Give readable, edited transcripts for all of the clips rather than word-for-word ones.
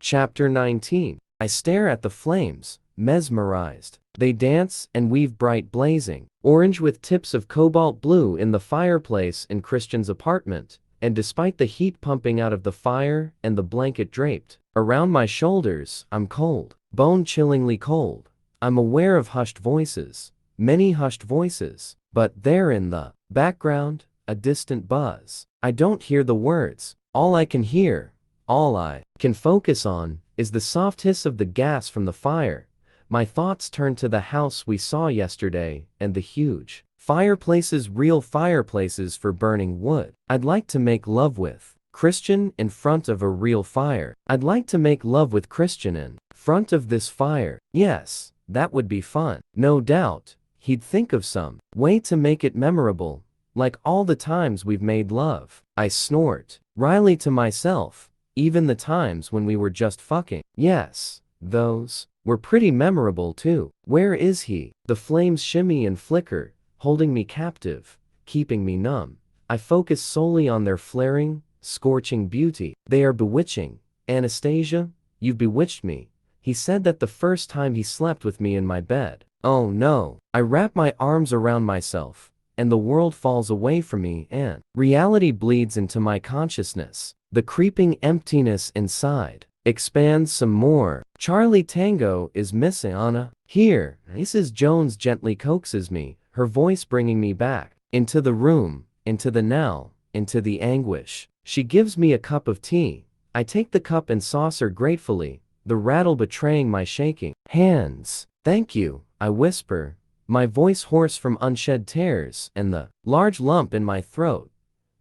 Chapter 19. I stare at the flames, mesmerized. They dance and weave bright blazing, orange with tips of cobalt blue in the fireplace in Christian's apartment, and despite the heat pumping out of the fire and the blanket draped around my shoulders, I'm cold, bone-chillingly cold. I'm aware of hushed voices, many hushed voices, but there in the background, a distant buzz. I don't hear the words. All I can hear, all I can focus on, is the soft hiss of the gas from the fire. My thoughts turn to the house we saw yesterday and the huge fireplaces, real fireplaces for burning wood. I'd like to make love with Christian in front of a real fire. I'd like to make love with Christian in front of this fire. Yes, that would be fun. No doubt, he'd think of some way to make it memorable, like all the times we've made love. I snort, wryly to myself, even the times when we were just fucking. Yes, those were pretty memorable too. Where is he? The flames shimmy and flicker, holding me captive, keeping me numb. I focus solely on their flaring, scorching beauty. They are bewitching. Anastasia, you've bewitched me. He said that the first time he slept with me in my bed. Oh no. I wrap my arms around myself, and the world falls away from me and reality bleeds into my consciousness. The creeping emptiness inside expands some more. Charlie Tango is missing. Anna. Here, Mrs. Jones gently coaxes me, her voice bringing me back into the room, into the now, into the anguish. She gives me a cup of tea. I take the cup and saucer gratefully, the rattle betraying my shaking hands. Thank you, I whisper, my voice hoarse from unshed tears and the large lump in my throat.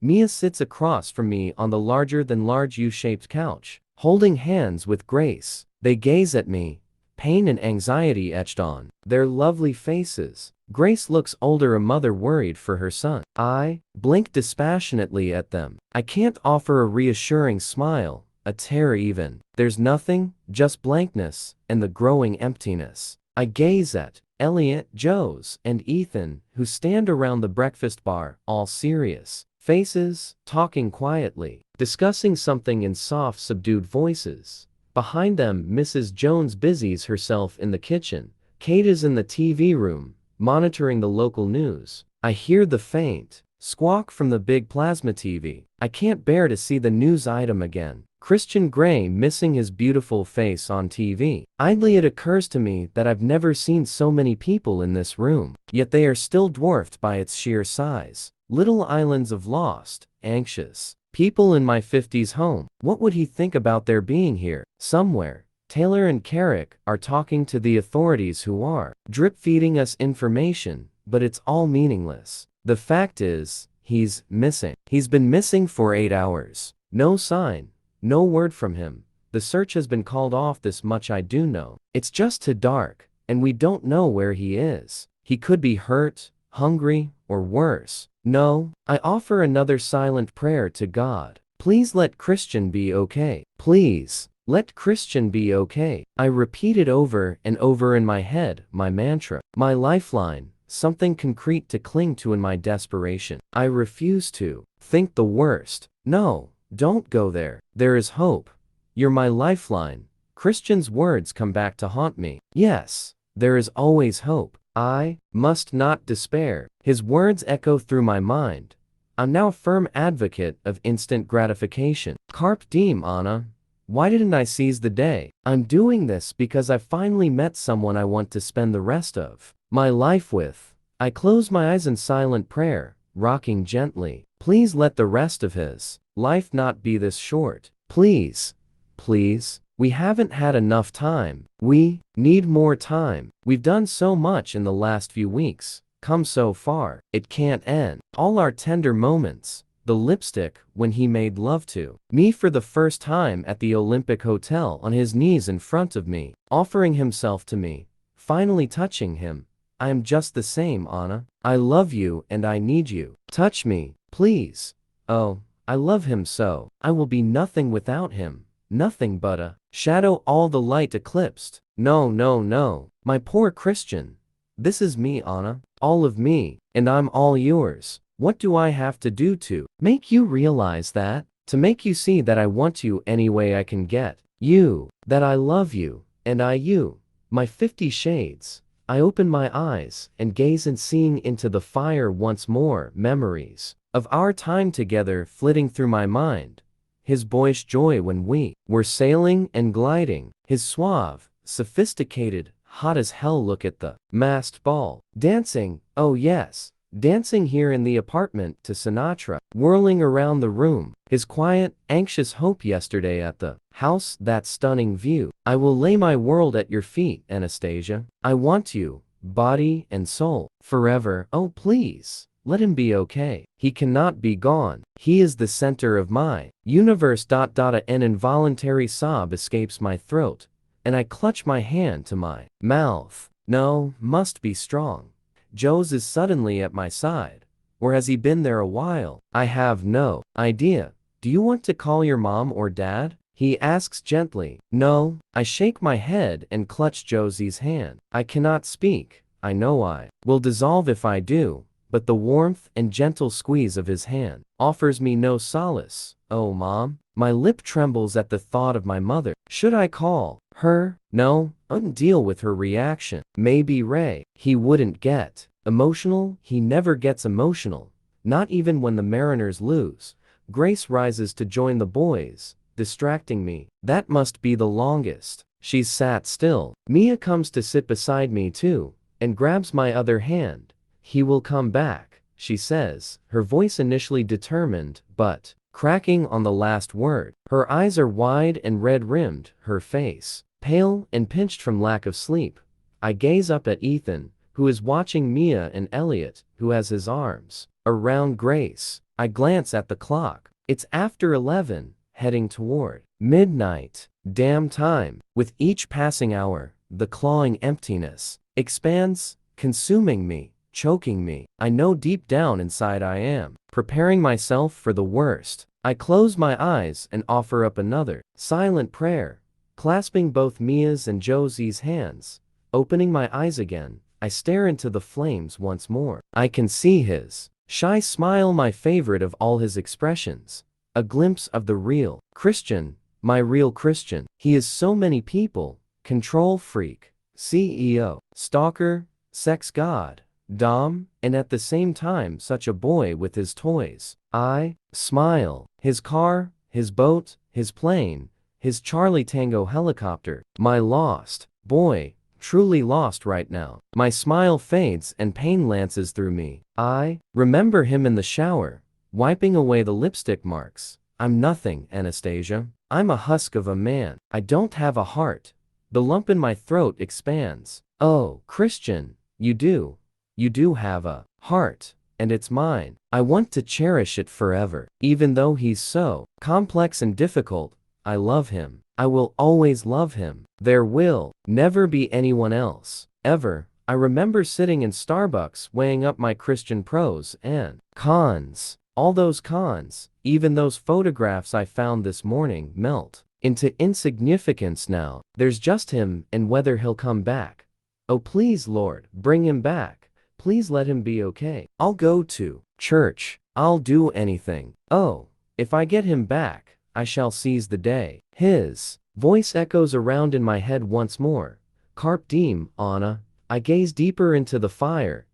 Mia sits across from me on the larger-than-large U-shaped couch, holding hands with Grace. They gaze at me, pain and anxiety etched on their lovely faces. Grace looks older, a mother worried for her son. I blink dispassionately at them. I can't offer a reassuring smile, a tear even. There's nothing, just blankness, and the growing emptiness. I gaze at Elliot, Joe's, and Ethan, who stand around the breakfast bar, all serious faces, talking quietly, discussing something in soft, subdued voices. Behind them, Mrs. Jones busies herself in the kitchen. Kate is in the TV room, monitoring the local news. I hear the faint squawk from the big plasma TV. I can't bear to see the news item again. Christian Grey missing his beautiful face on TV. Idly it occurs to me that I've never seen so many people in this room, yet they are still dwarfed by its sheer size. Little islands of lost, anxious people in my 50s home. What would he think about their being here? Somewhere, Taylor and Carrick are talking to the authorities who are drip-feeding us information, but it's all meaningless. The fact is, he's missing. He's been missing for 8 hours. No sign, no word from him. The search has been called off, this much I do know. It's just too dark, and we don't know where he is. He could be hurt, hungry, or worse. No, I offer another silent prayer to God. Please let Christian be okay. Please, let Christian be okay. I repeat it over and over in my head, my mantra, my lifeline, something concrete to cling to in my desperation. I refuse to think the worst. No, don't go there. There is hope. You're my lifeline. Christian's words come back to haunt me. Yes, there is always hope. I must not despair. His words echo through my mind. I'm now a firm advocate of instant gratification. Carpe diem, Anna. Why didn't I seize the day? I'm doing this because I finally met someone I want to spend the rest of my life with. I close my eyes in silent prayer, rocking gently. Please let the rest of his life not be this short. Please, please. We haven't had enough time. We need more time. We've done so much in the last few weeks, come so far. It can't end. All our tender moments, the lipstick when he made love to me for the first time at the Olympic Hotel, on his knees in front of me, offering himself to me, finally touching him. I am just the same, Anna. I love you and I need you. Touch me, please. Oh, I love him so. I will be nothing without him. Nothing but a shadow, all the light eclipsed. No, no, no. My poor Christian. This is me, Anna. All of me. And I'm all yours. What do I have to do to make you realize that? To make you see that I want you any way I can get. You, that I love you, and I you, my 50 shades. I open my eyes and gaze and seeing into the fire once more memories of our time together flitting through my mind. His boyish joy when we were sailing and gliding, his suave, sophisticated, hot as hell look at the masked ball. Dancing, oh yes, dancing here in the apartment to Sinatra, whirling around the room. His quiet, anxious hope yesterday at the house, that stunning view. I will lay my world at your feet, Anastasia. I want you, body and soul, forever. Oh please, let him be okay. He cannot be gone. He is the center of my universe. An involuntary sob escapes my throat, and I clutch my hand to my mouth. No, must be strong. Joe's is suddenly at my side. Or has he been there a while? I have no idea. Do you want to call your mom or dad? He asks gently. No. I shake my head and clutch Josie's hand. I cannot speak. I know I will dissolve if I do, but the warmth and gentle squeeze of his hand offers me no solace. Oh, Mom. My lip trembles at the thought of my mother. Should I call her? No, deal with her reaction. Maybe Ray. He wouldn't get emotional. He never gets emotional. Not even when the Mariners lose. Grace rises to join the boys, distracting me. That must be the longest. She's sat still. Mia comes to sit beside me too, and grabs my other hand. He will come back, she says, her voice initially determined, but cracking on the last word. Her eyes are wide and red-rimmed, her face pale and pinched from lack of sleep. I gaze up at Ethan, who is watching Mia, and Elliot, who has his arms around Grace. I glance at the clock. It's after 11, heading toward midnight. Damn time. With each passing hour, the clawing emptiness expands, consuming me, choking me. I know deep down inside I am preparing myself for the worst. I close my eyes and offer up another silent prayer, clasping both Mia's and Josie's hands. Opening my eyes again, I stare into the flames once more. I can see his shy smile, my favorite of all his expressions. A glimpse of the real Christian, my real Christian. He is so many people: control freak, CEO, stalker, sex god, dom, and at the same time such a boy with his toys. I smile. His car, his boat, his plane, his Charlie Tango helicopter. My lost boy, truly lost right now. My smile fades and pain lances through me. I remember him in the shower, wiping away the lipstick marks. I'm nothing, Anastasia. I'm a husk of a man. I don't have a heart. The lump in my throat expands. Oh, Christian, you do. You do have a heart, and it's mine. I want to cherish it forever. Even though he's so complex and difficult, I love him. I will always love him. There will never be anyone else, ever. I remember sitting in Starbucks weighing up my Christian pros and cons. All those cons, even those photographs I found this morning, melt into insignificance now. There's just him and whether he'll come back. Oh please, Lord, bring him back. Please let him be okay. I'll go to church. I'll do anything. Oh, if I get him back, I shall seize the day. His voice echoes around in my head once more. Carpe diem, Anna. I gaze deeper into the fire,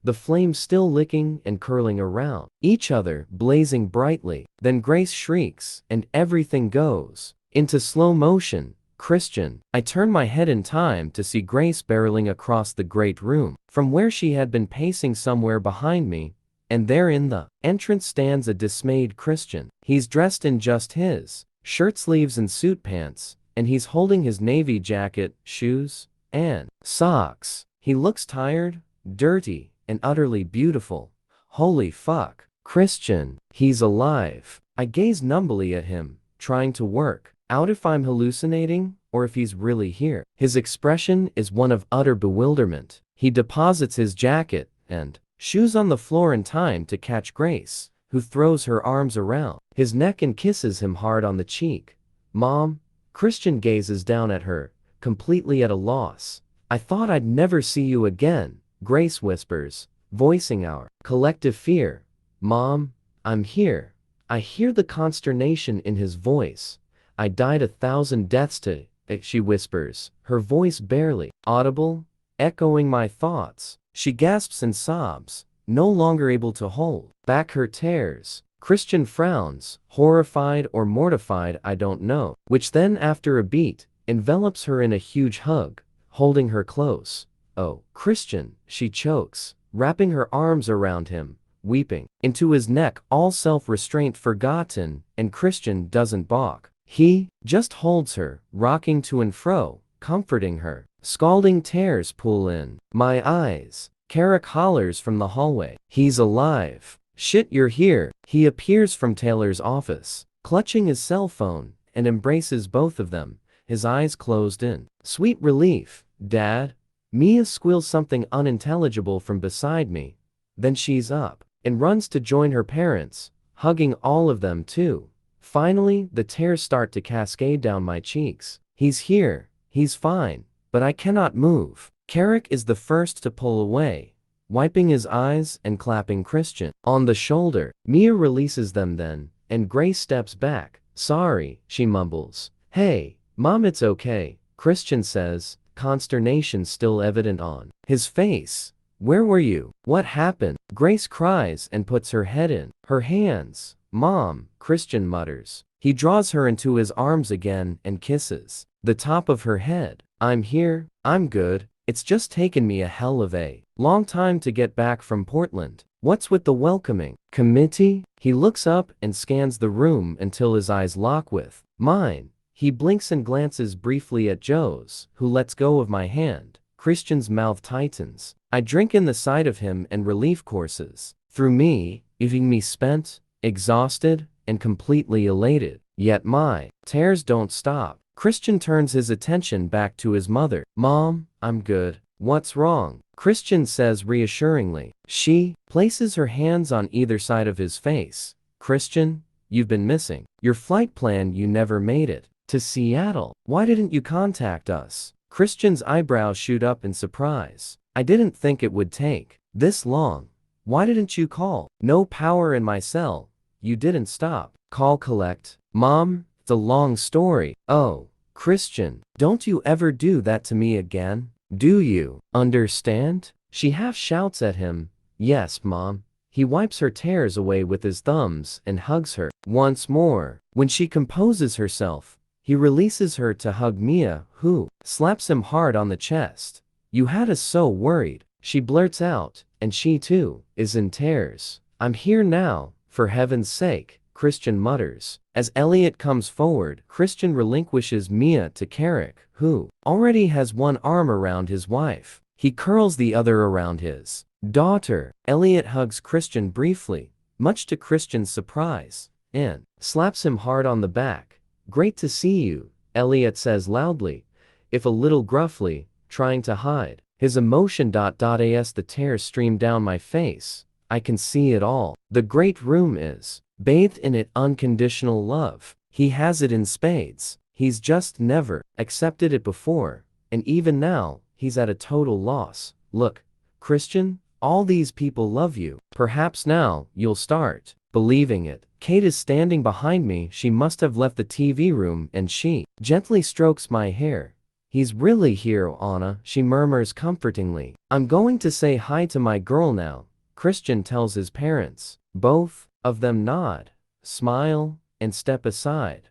the flames still licking and curling around each other, blazing brightly. Then Grace shrieks, and everything goes into slow motion. Christian. I turn my head in time to see Grace barreling across the great room, from where she had been pacing somewhere behind me, and there in the entrance stands a dismayed Christian. He's dressed in just his shirt sleeves and suit pants, and he's holding his navy jacket, shoes, and socks. He looks tired, dirty, and utterly beautiful. Holy fuck. Christian. He's alive. I gaze numbly at him, trying to work out if I'm hallucinating, or if he's really here. His expression is one of utter bewilderment. He deposits his jacket and shoes on the floor in time to catch Grace, who throws her arms around his neck and kisses him hard on the cheek. Mom. Christian gazes down at her, completely at a loss. I thought I'd never see you again, Grace whispers, voicing our collective fear. Mom, I'm here. I hear the consternation in his voice. I died 1,000 deaths to it, she whispers, her voice barely audible, echoing my thoughts. She gasps and sobs, no longer able to hold back her tears. Christian frowns, horrified or mortified, I don't know, which then, after a beat, envelops her in a huge hug, holding her close. Oh, Christian, she chokes, wrapping her arms around him, weeping into his neck, all self-restraint forgotten, and Christian doesn't balk. He just holds her, rocking to and fro, comforting her. Scalding tears pool in my eyes. Carrick hollers from the hallway. He's alive. Shit, you're here. He appears from Taylor's office, clutching his cell phone, and embraces both of them, his eyes closed in sweet relief. Dad? Mia squeals something unintelligible from beside me. Then she's up and runs to join her parents, hugging all of them too. Finally, the tears start to cascade down my cheeks. He's here. He's fine. But I cannot move. Carrick is the first to pull away, wiping his eyes and clapping Christian on the shoulder. Mia releases them then, and Grace steps back. Sorry, she mumbles. Hey, Mom, it's okay, Christian says, consternation still evident on his face. Where were you? What happened? Grace cries and puts her head in her hands. Mom, Christian mutters. He draws her into his arms again and kisses the top of her head. I'm here, I'm good. It's just taken me a hell of a long time to get back from Portland. What's with the welcoming committee? He looks up and scans the room until his eyes lock with mine. He blinks and glances briefly at Joe's, who lets go of my hand. Christian's mouth tightens. I drink in the sight of him and relief courses through me, leaving me spent, exhausted, and completely elated. Yet my tears don't stop. Christian turns his attention back to his mother. Mom, I'm good. What's wrong? Christian says reassuringly. She places her hands on either side of his face. Christian, you've been missing. Your flight plan, you never made it to Seattle. Why didn't you contact us? Christian's eyebrows shoot up in surprise. I didn't think it would take this long. Why didn't you call? No power in my cell. You didn't stop. Call collect. Mom, it's a long story. Oh, Christian, don't you ever do that to me again? Do you understand? She half shouts at him. Yes, Mom. He wipes her tears away with his thumbs and hugs her once more. When she composes herself, he releases her to hug Mia, who slaps him hard on the chest. You had us so worried, she blurts out, and she too is in tears. I'm here now, for heaven's sake, Christian mutters. As Elliot comes forward, Christian relinquishes Mia to Carrick, who already has one arm around his wife. He curls the other around his daughter. Elliot hugs Christian briefly, much to Christian's surprise, and slaps him hard on the back. Great to see you, Elliot says loudly, if a little gruffly, trying to hide his emotion. As the tears stream down my face, I can see it all. The great room is bathed in it, unconditional love. He has it in spades. He's just never accepted it before, and even now, he's at a total loss. Look, Christian, all these people love you. Perhaps now, you'll start believing it. Kate is standing behind me. She must have left the TV room, and she gently strokes my hair. He's really here, Anna, she murmurs comfortingly. I'm going to say hi to my girl now, Christian tells his parents. Both of them nod, smile, and step aside.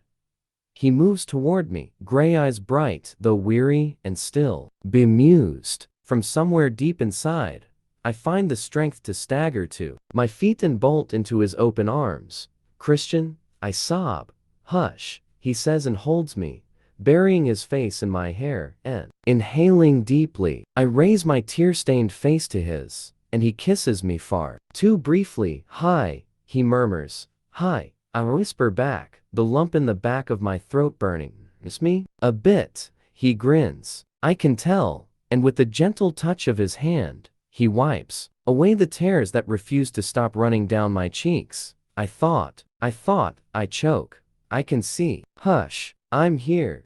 He moves toward me, gray eyes bright, though weary and still bemused. From somewhere deep inside, I find the strength to stagger to my feet and bolt into his open arms. Christian, I sob. Hush, he says and holds me, burying his face in my hair, and inhaling deeply. I raise my tear-stained face to his, and he kisses me far too briefly. Hi, he murmurs. Hi, I whisper back, the lump in the back of my throat burning. Miss me? A bit, he grins. I can tell, and with a gentle touch of his hand, he wipes away the tears that refuse to stop running down my cheeks. I thought, I choke. I can see. Hush, I'm here,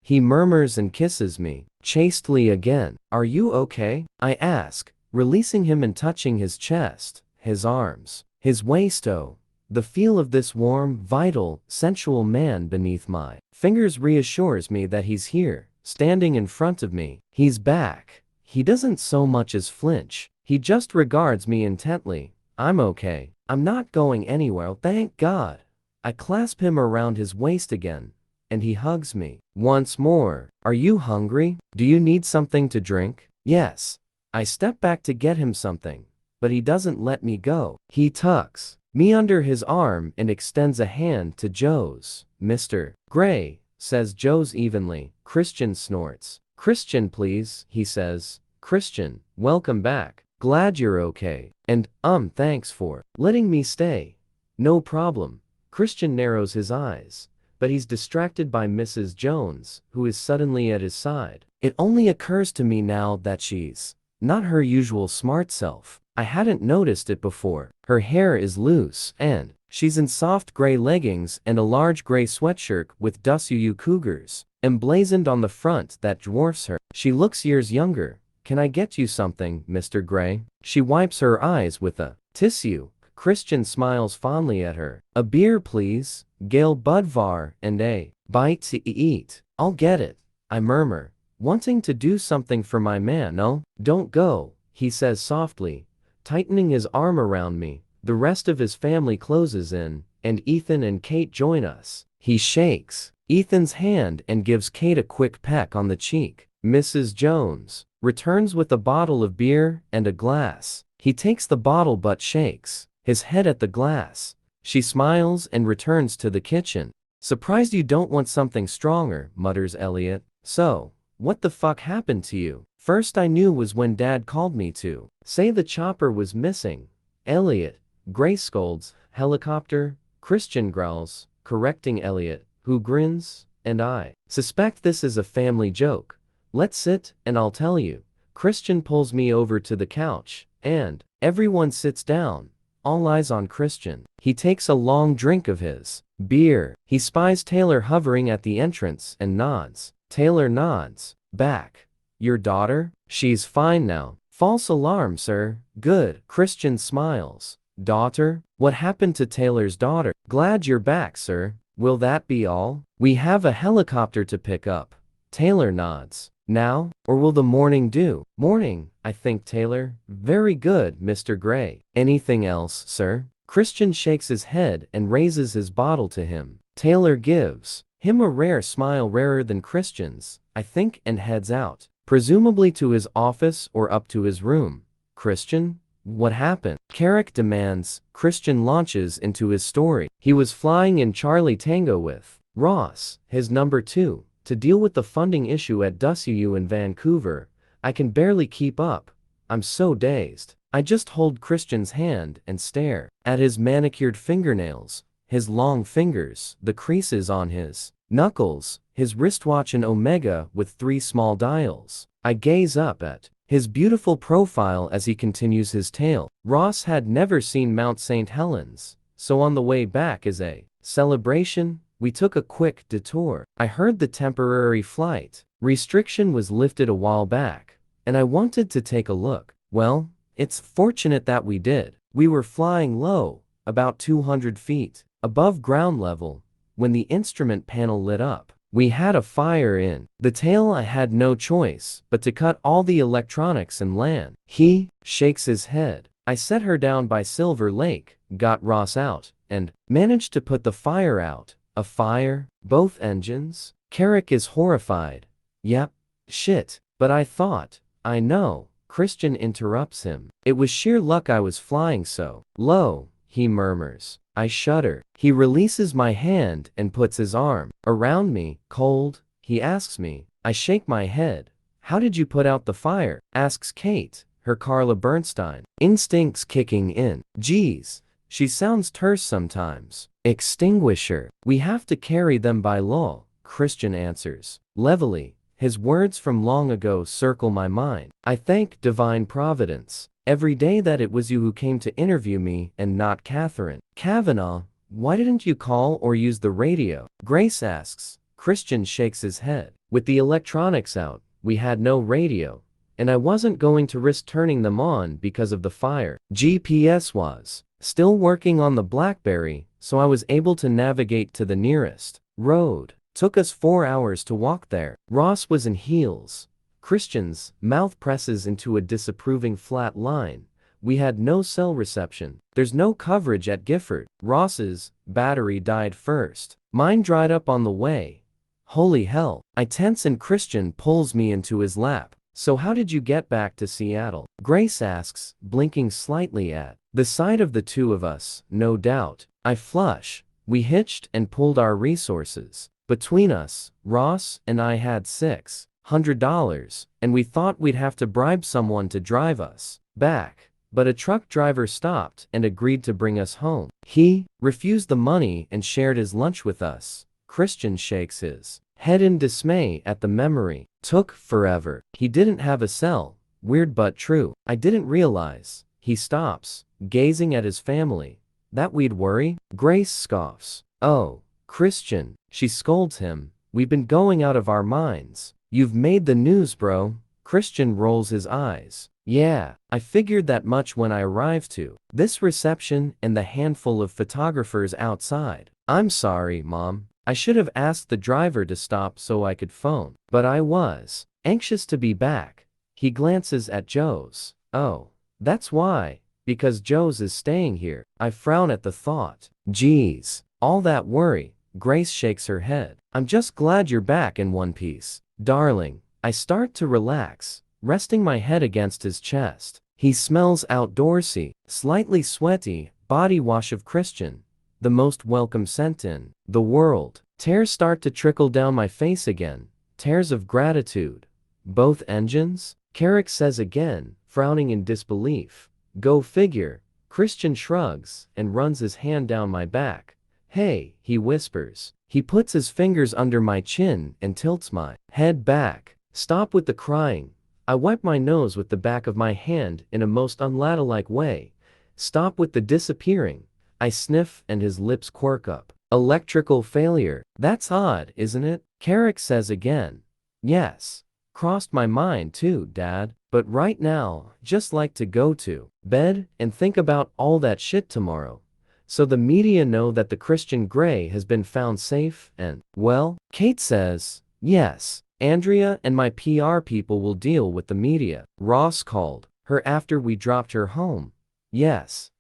he murmurs and kisses me, chastely again. Are you okay? I ask, releasing him and touching his chest, his arms, his waist. Oh, The feel of this warm, vital, sensual man beneath my fingers reassures me that he's here, standing in front of me. He's back. He doesn't so much as flinch. He just regards me intently. I'm okay. I'm not going anywhere, thank God. I clasp him around his waist again, and he hugs me. Once more. Are you hungry? Do you need something to drink? Yes. I step back to get him something, but he doesn't let me go. He tucks me under his arm and extends a hand to Joe's. Mr. Gray, says Joe's evenly. Christian snorts. Christian, please, he says. Christian, welcome back. Glad you're okay. And, thanks for letting me stay. No problem. Christian narrows his eyes, but he's distracted by Mrs. Jones, who is suddenly at his side. It only occurs to me now that she's not her usual smart self. I hadn't noticed it before. Her hair is loose, and she's in soft gray leggings and a large gray sweatshirt with WU Cougars emblazoned on the front that dwarfs her. She looks years younger. Can I get you something, Mr. Gray? She wipes her eyes with a tissue. Christian smiles fondly at her. A beer, please, Gail Budvar, and a bite to eat. I'll get it, I murmur, wanting to do something for my man. No, don't go, he says softly, tightening his arm around me. The rest of his family closes in, and Ethan and Kate join us. He shakes Ethan's hand and gives Kate a quick peck on the cheek. Mrs. Jones returns with a bottle of beer and a glass. He takes the bottle but shakes his head at the glass. She smiles and returns to the kitchen. Surprised you don't want something stronger, mutters Elliot. So, what the fuck happened to you? First I knew was when Dad called me to say the chopper was missing. Elliot, Gray scolds. Helicopter? Christian growls, correcting Elliot, who grins, and I suspect this is a family joke. Let's sit, and I'll tell you. Christian pulls me over to the couch, and everyone sits down. All eyes on Christian. He takes a long drink of his beer. He spies Taylor hovering at the entrance and nods. Taylor nods back. Your daughter? She's fine now. False alarm, sir. Good. Christian smiles. Daughter? What happened to Taylor's daughter? Glad you're back, sir. Will that be all? We have a helicopter to pick up. Taylor nods. Now? Or will the morning do? Morning, I think, Taylor. Very good, Mr. Gray. Anything else, sir? Christian shakes his head and raises his bottle to him. Taylor gives him a rare smile, rarer than Christian's, I think, and heads out, presumably to his office or up to his room. Christian? What happened? Carrick demands. Christian launches into his story. He was flying in Charlie Tango with Ross, his number 2. To deal with the funding issue at WU in Vancouver. I can barely keep up. I'm so dazed. I just hold Christian's hand and stare at his manicured fingernails, his long fingers, the creases on his knuckles, his wristwatch an Omega with 3 small dials. I gaze up at his beautiful profile as he continues his tale. Ross had never seen Mount St. Helens, so on the way back as a celebration, we took a quick detour. I heard the temporary flight restriction was lifted a while back, and I wanted to take a look. Well, it's fortunate that we did. We were flying low, about 200 feet above ground level, when the instrument panel lit up. We had a fire in the tail. I had no choice but to cut all the electronics and land. He shakes his head. I set her down by Silver Lake, got Ross out, and managed to put the fire out. A fire? Both engines? Carrick is horrified. Yep. Shit. But I thought. I know. Christian interrupts him. It was sheer luck I was flying so low, he murmurs. I shudder. He releases my hand and puts his arm around me. Cold? He asks me. I shake my head. How did you put out the fire? Asks Kate, her Carla Bernstein instincts kicking in. Geez. She sounds terse sometimes. Extinguisher. We have to carry them by law, Christian answers. Levelly, his words from long ago circle my mind. I thank divine providence every day that it was you who came to interview me and not Catherine Kavanaugh. Why didn't you call or use the radio? Grace asks. Christian shakes his head. With the electronics out, we had no radio, and I wasn't going to risk turning them on because of the fire. GPS was still working on the BlackBerry, so I was able to navigate to the nearest road. Took us 4 hours to walk there. Ross was in heels. Christian's mouth presses into a disapproving flat line. We had no cell reception. There's no coverage at Gifford. Ross's battery died first. Mine dried up on the way. Holy hell. I tense and Christian pulls me into his lap. So how did you get back to Seattle? Grace asks, blinking slightly at the sight of the two of us, no doubt. I flush. We hitched and pulled our resources. Between us, Ross and I had $600, and we thought we'd have to bribe someone to drive us back. But a truck driver stopped and agreed to bring us home. He refused the money and shared his lunch with us. Christian shakes his head in dismay at the memory. Took forever. He didn't have a cell. Weird but true. I didn't realize. He stops, gazing at his family. That we'd worry? Grace scoffs. Oh, Christian. She scolds him. We've been going out of our minds. You've made the news, bro. Christian rolls his eyes. Yeah, I figured that much when I arrived to this reception and the handful of photographers outside. I'm sorry, Mom. I should have asked the driver to stop so I could phone. But I was anxious to be back. He glances at Joe's. Oh, that's why. Because Joe's is staying here. I frown at the thought. Geez, all that worry. Grace shakes her head. I'm just glad you're back in one piece. Darling, I start to relax, resting my head against his chest. He smells outdoorsy, slightly sweaty, body wash of Christian. The most welcome scent in the world. Tears start to trickle down my face again. Tears of gratitude. Both engines? Carrick says again, frowning in disbelief. Go figure. Christian shrugs and runs his hand down my back. Hey, he whispers. He puts his fingers under my chin and tilts my head back. Stop with the crying. I wipe my nose with the back of my hand in a most unladylike way. Stop with the disappearing. I sniff and his lips quirk up. Electrical failure. That's odd, isn't it? Carrick says again. Yes. Crossed my mind too, Dad. But right now, just like to go to bed and think about all that shit tomorrow. So the media know that the Christian Grey has been found safe and, well, Kate says, yes, Andrea and my PR people will deal with the media. Ross called her after we dropped her home. Yes.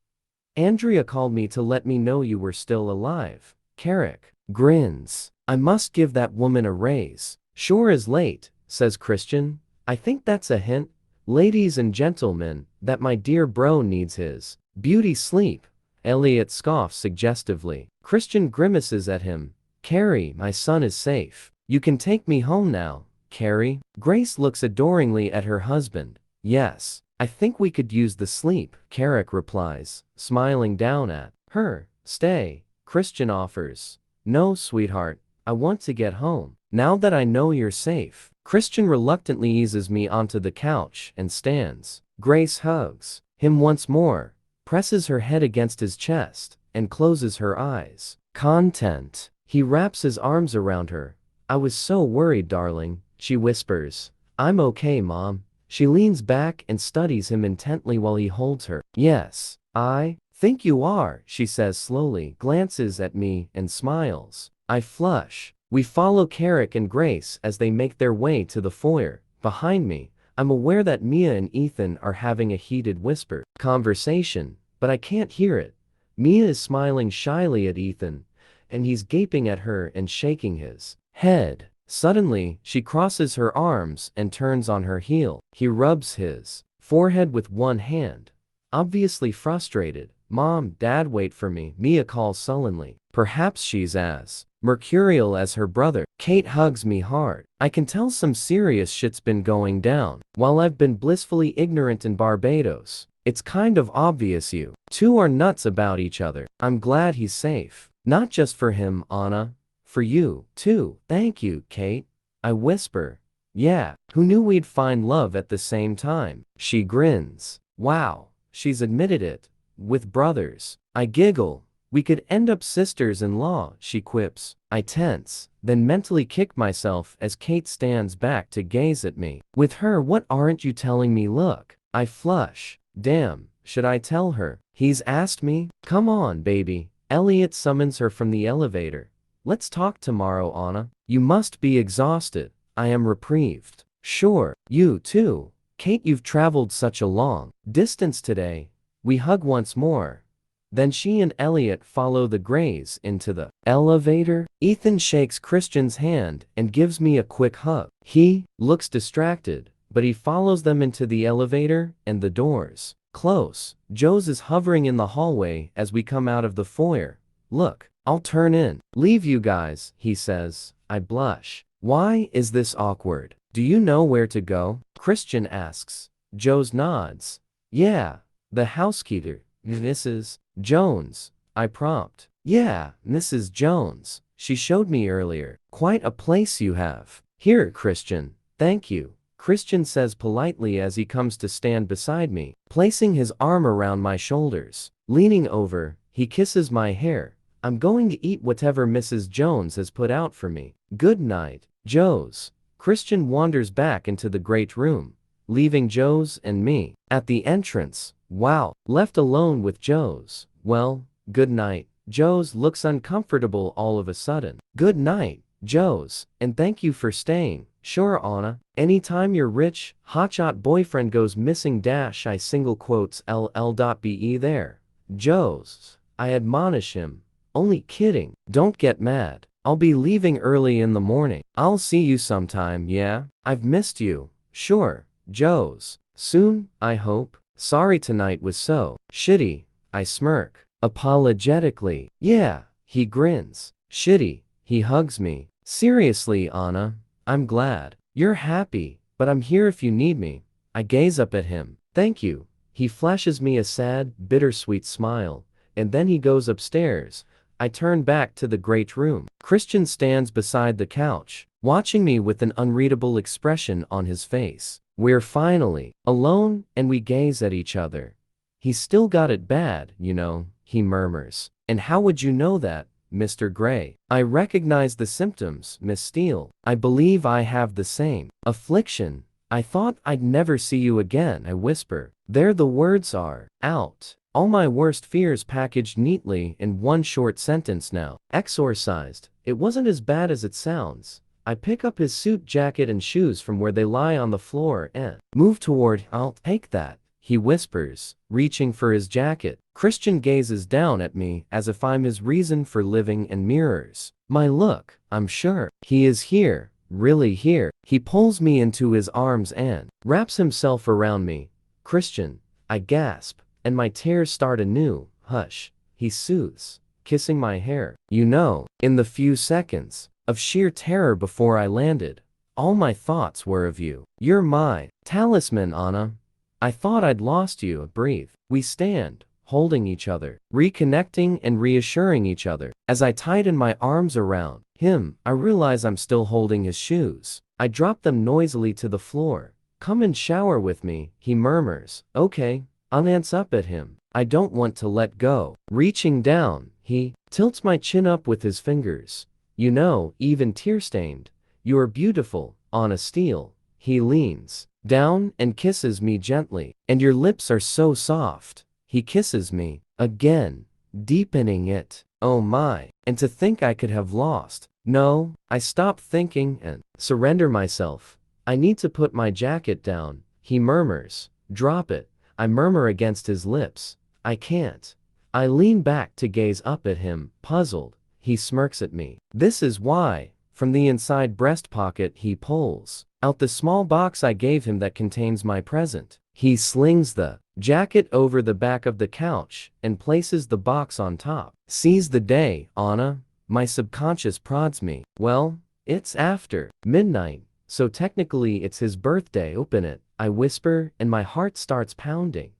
Andrea called me to let me know you were still alive. Carrick grins. I must give that woman a raise. Sure as late, says Christian. I think that's a hint, ladies and gentlemen, that my dear bro needs his beauty sleep. Elliot scoffs suggestively. Christian grimaces at him. Carrie, my son is safe. You can take me home now, Carrie. Grace looks adoringly at her husband. Yes, I think we could use the sleep, Carrick replies, smiling down at her. Stay, Christian offers. No, sweetheart, I want to get home. Now that I know you're safe. Christian reluctantly eases me onto the couch and stands. Grace hugs him once more, presses her head against his chest, and closes her eyes. Content. He wraps his arms around her. I was so worried, darling, she whispers. I'm okay, Mom. She leans back and studies him intently while he holds her. Yes, I think you are, she says slowly, glances at me and smiles. I flush. We follow Carrick and Grace as they make their way to the foyer. Behind me, I'm aware that Mia and Ethan are having a heated whisper conversation, but I can't hear it. Mia is smiling shyly at Ethan, and he's gaping at her and shaking his head. Suddenly, she crosses her arms and turns on her heel. He rubs his forehead with one hand, obviously frustrated. Mom, Dad, wait for me, Mia calls sullenly. Perhaps she's as mercurial as her brother. Kate hugs me hard. I can tell some serious shit's been going down. While I've been blissfully ignorant in Barbados, it's kind of obvious you two are nuts about each other. I'm glad he's safe. Not just for him, Anna. For you, too. Thank you, Kate. I whisper. Yeah, who knew we'd find love at the same time? She grins. Wow, she's admitted it. With brothers. I giggle. We could end up sisters-in-law, she quips. I tense, then mentally kick myself as Kate stands back to gaze at me. With her, what aren't you telling me? Look. I flush. Damn, Should I tell her? He's asked me? Come on, baby. Elliot summons her from the elevator. Let's talk tomorrow, Anna. You must be exhausted. I am reprieved. Sure, you too. Kate, you've traveled such a long distance today. We hug once more. Then she and Elliot follow the Greys into the elevator. Ethan shakes Christian's hand and gives me a quick hug. He looks distracted, but he follows them into the elevator and the doors close. Joe's is hovering in the hallway as we come out of the foyer. Look, I'll turn in. Leave you guys, he says. I blush. Why is this awkward? Do you know where to go? Christian asks. Joe's nods. Yeah, the housekeeper, Mrs. Jones, I prompt. Yeah, Mrs. Jones. She showed me earlier. Quite a place you have. Here, Christian. Thank you. Christian says politely as he comes to stand beside me, placing his arm around my shoulders. Leaning over, he kisses my hair. I'm going to eat whatever Mrs. Jones has put out for me. Good night, Joe's. Christian wanders back into the great room, leaving Joe's and me at the entrance. Wow, left alone with Joe's. Well, good night. Joe's looks uncomfortable all of a sudden. Good night, Joe's, and thank you for staying. Sure, Anna. Anytime your rich, hotshot boyfriend goes missing dash I single quotes LL.be there. Joe's. I admonish him. Only kidding. Don't get mad. I'll be leaving early in the morning. I'll see you sometime, yeah? I've missed you. Sure, Joe's. Soon, I hope. Sorry tonight was so shitty. I smirk. Apologetically. Yeah, he grins. Shitty. He hugs me. Seriously, Anna. I'm glad you're happy, but I'm here if you need me. I gaze up at him. Thank you. He flashes me a sad, bittersweet smile, and then he goes upstairs. I turn back to the great room. Christian stands beside the couch, watching me with an unreadable expression on his face. We're finally alone, and we gaze at each other. He's still got it bad, you know, he murmurs. And how would you know that, Mr. Gray? I recognize the symptoms, Miss Steele. I believe I have the same affliction. I thought I'd never see you again, I whisper. There the words are, out. All my worst fears packaged neatly in one short sentence now. Exorcised. It wasn't as bad as it sounds. I pick up his suit jacket and shoes from where they lie on the floor and move toward. I'll take that, he whispers, reaching for his jacket. Christian gazes down at me as if I'm his reason for living and mirrors my look. I'm sure he is here, really here. He pulls me into his arms and wraps himself around me. Christian, I gasp, and my tears start anew. Hush, he soothes, kissing my hair. You know, in the few seconds of sheer terror before I landed, all my thoughts were of you. You're my talisman, Anna. I thought I'd lost you. Breathe. We stand, holding each other, reconnecting and reassuring each other. As I tighten my arms around him, I realize I'm still holding his shoes. I drop them noisily to the floor. Come and shower with me, he murmurs. Okay. I'll glance up at him. I don't want to let go. Reaching down, he tilts my chin up with his fingers. You know, even tear-stained, you are beautiful, Anna Steele. He leans down and kisses me gently. And your lips are so soft. He kisses me again, deepening it. Oh my. And to think I could have lost. No, I stop thinking and surrender myself. I need to put my jacket down, he murmurs. Drop it. I murmur against his lips. I can't. I lean back to gaze up at him, puzzled. He smirks at me. This is why. From the inside breast pocket he pulls out the small box I gave him that contains my present. He slings the jacket over the back of the couch and places the box on top. Seize the day, Anna. My subconscious prods me. Well, it's after midnight, so technically it's his birthday. Open it, I whisper, and my heart starts pounding.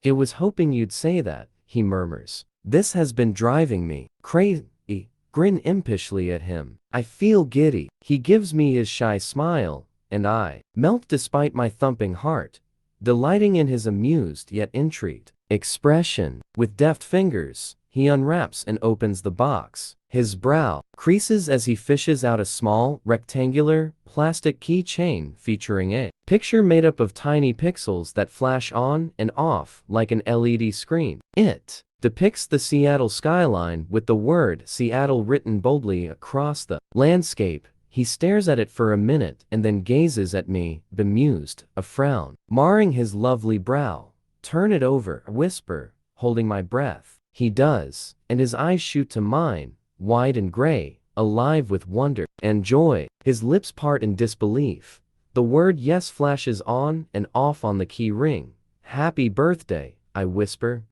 I was hoping you'd say that, he murmurs. This has been driving me crazy. Grin impishly at him. I feel giddy. He gives me his shy smile, and I melt despite my thumping heart, delighting in his amused yet intrigued expression. With deft fingers, He unwraps and opens the box. His brow creases as he fishes out a small, rectangular, plastic keychain featuring a picture made up of tiny pixels that flash on and off like an LED screen. It depicts the Seattle skyline with the word Seattle written boldly across the landscape. He stares at it for a minute and then gazes at me, bemused, a frown marring his lovely brow. "Turn it over," I whisper, holding my breath. He does, and his eyes shoot to mine, wide and gray, alive with wonder and joy. His lips part in disbelief. The word yes flashes on and off on the key ring. "Happy birthday," I whisper,